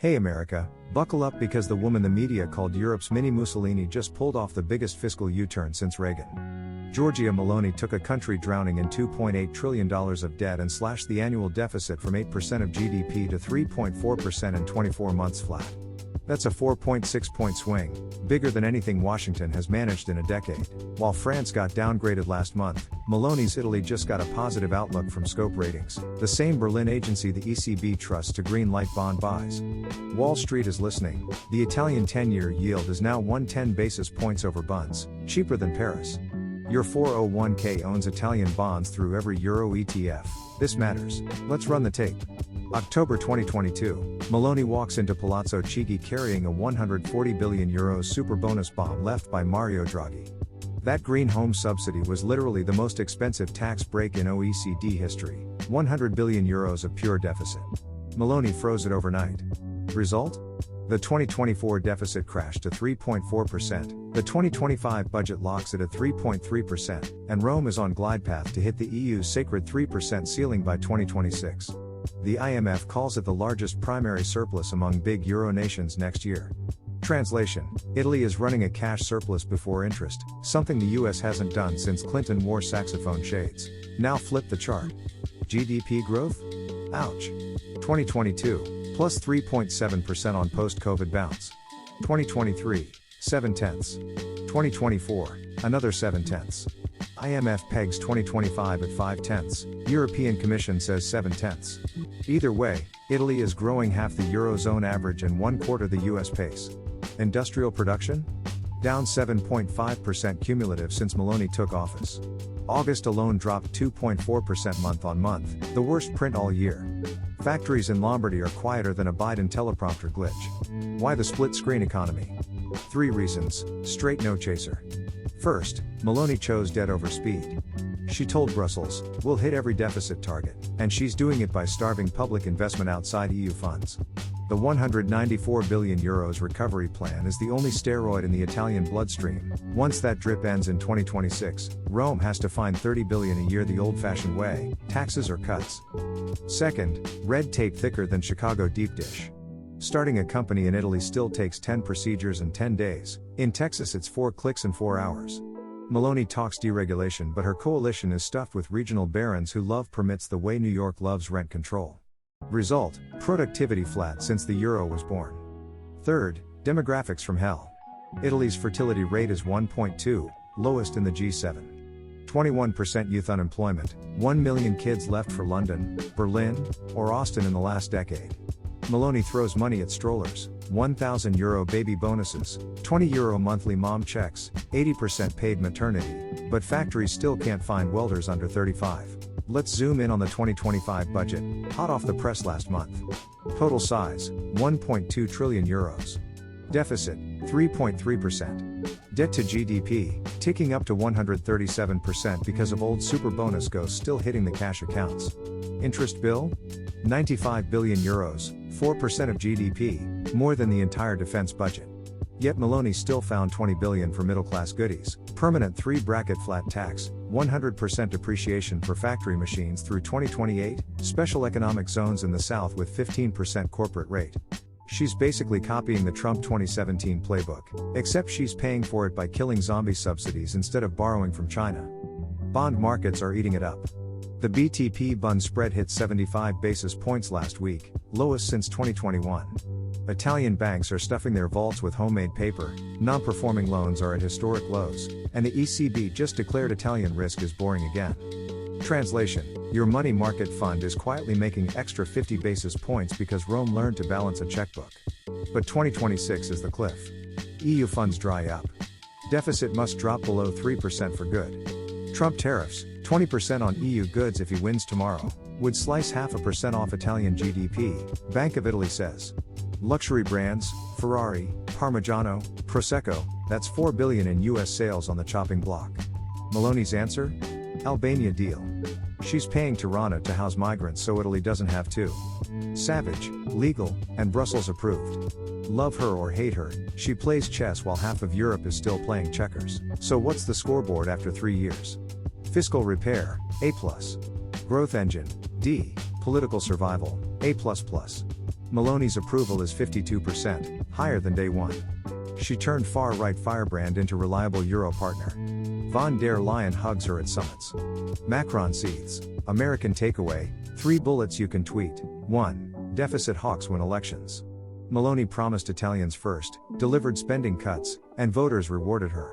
Hey America, buckle up because the woman the media called Europe's mini Mussolini just pulled off the biggest fiscal U-turn since Reagan. Giorgia Meloni took a country drowning in $2.8 trillion of debt and slashed the annual deficit from 8% of GDP to 3.4% in 24 months flat. That's a 4.6-point swing, bigger than anything Washington has managed in a decade. While France got downgraded last month, Meloni's Italy just got a positive outlook from Scope Ratings, the same Berlin agency the ECB trusts to green-light bond buys. Wall Street is listening. The Italian 10-year yield is now 110 basis points over bunds, cheaper than Paris. Your 401k owns Italian bonds through every Euro ETF. This matters. Let's run the tape. October 2022, Meloni walks into Palazzo Chigi carrying a €140 billion Superbonus bomb left by Mario Draghi. That green home subsidy was literally the most expensive tax break in OECD history, €100 billion of pure deficit. Meloni froze it overnight. Result? The 2024 deficit crashed to 3.4%, the 2025 budget locks it at 3.3%, and Rome is on glide path to hit the EU's sacred 3% ceiling by 2026. The IMF calls it the largest primary surplus among big Euro nations next year. Translation: Italy is running a cash surplus before interest, something the US hasn't done since Clinton wore saxophone shades. Now flip the chart. GDP growth? Ouch. 2022, plus 3.7% on post-COVID bounce. 2023, 0.7. 2024, another 0.7. IMF pegs 2025 at 0.5. European Commission says 0.7. Either way, Italy is growing half the Eurozone average and 1/4 the US pace. Industrial production? Down 7.5% cumulative since Meloni took office. August alone dropped 2.4% month-on-month, the worst print all year. Factories in Lombardy are quieter than a Biden teleprompter glitch. Why the split-screen economy? 3 reasons, straight no chaser. First, Meloni chose debt over speed. She told Brussels, we'll hit every deficit target, and she's doing it by starving public investment outside EU funds. The €194 billion recovery plan is the only steroid in the Italian bloodstream. Once that drip ends in 2026, Rome has to find $30 billion a year the old-fashioned way, taxes or cuts. Second, red tape thicker than Chicago deep dish. Starting a company in Italy still takes 10 procedures and 10 days. In Texas it's 4 clicks and 4 hours. Meloni talks deregulation, but her coalition is stuffed with regional barons who love permits the way New York loves rent control. Result, productivity flat since the euro was born. Third, demographics from hell. Italy's fertility rate is 1.2, lowest in the G7. 21% youth unemployment, 1 million kids left for London, Berlin, or Austin in the last decade. Meloni throws money at strollers, €1,000 baby bonuses, €20 monthly mom checks, 80% paid maternity, but factories still can't find welders under 35. Let's zoom in on the 2025 budget, hot off the press last month. Total size, €1.2 trillion. Deficit, 3.3%. Debt to GDP, ticking up to 137% because of old Superbonus ghosts still hitting the cash accounts. Interest bill? €95 billion, 4% of GDP, more than the entire defense budget. Yet Meloni still found $20 billion for middle-class goodies, permanent 3-bracket flat tax, 100% depreciation for factory machines through 2028, special economic zones in the South with 15% corporate rate. She's basically copying the Trump 2017 playbook, except she's paying for it by killing zombie subsidies instead of borrowing from China. Bond markets are eating it up. The BTP-Bund spread hit 75 basis points last week, lowest since 2021. Italian banks are stuffing their vaults with homemade paper, non-performing loans are at historic lows, and the ECB just declared Italian risk is boring again. Translation: your money market fund is quietly making extra 50 basis points because Rome learned to balance a checkbook. But 2026 is the cliff. EU funds dry up. Deficit must drop below 3% for good. Trump tariffs, 20% on EU goods if he wins tomorrow, would slice 0.5% off Italian GDP, Bank of Italy says. Luxury brands, Ferrari, Parmigiano, Prosecco, that's $4 billion in US sales on the chopping block. Meloni's answer? Albania deal. She's paying Tirana to house migrants so Italy doesn't have to. Savage, legal, and Brussels approved. Love her or hate her, she plays chess while half of Europe is still playing checkers. So what's the scoreboard after 3 years? Fiscal repair, A+. Growth engine, D. Political survival, A++. Meloni's approval is 52%, higher than day one. She turned far-right firebrand into reliable Euro partner. Von der Leyen hugs her at summits. Macron seethes. American takeaway, 3 bullets you can tweet. 1. Deficit hawks win elections. Meloni promised Italians first, delivered spending cuts, and voters rewarded her.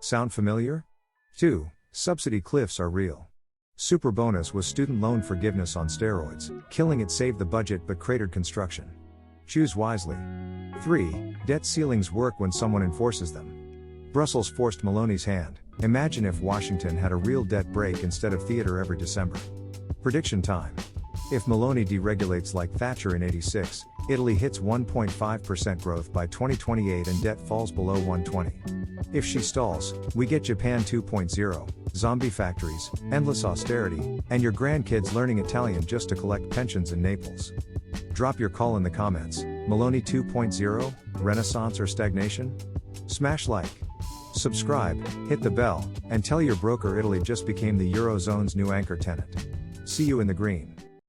Sound familiar? 2. Subsidy cliffs are real. Superbonus was student loan forgiveness on steroids, killing it saved the budget but cratered construction. Choose wisely. 3. Debt ceilings work when someone enforces them. Brussels forced Meloni's hand. Imagine if Washington had a real debt break instead of theater every December. Prediction time. If Meloni deregulates like Thatcher in '86, Italy hits 1.5% growth by 2028 and debt falls below 120. If she stalls, we get Japan 2.0, zombie factories, endless austerity, and your grandkids learning Italian just to collect pensions in Naples. Drop your call in the comments. Meloni 2.0, Renaissance or stagnation? Smash like. Subscribe, hit the bell, and tell your broker Italy just became the Eurozone's new anchor tenant. See you in the green.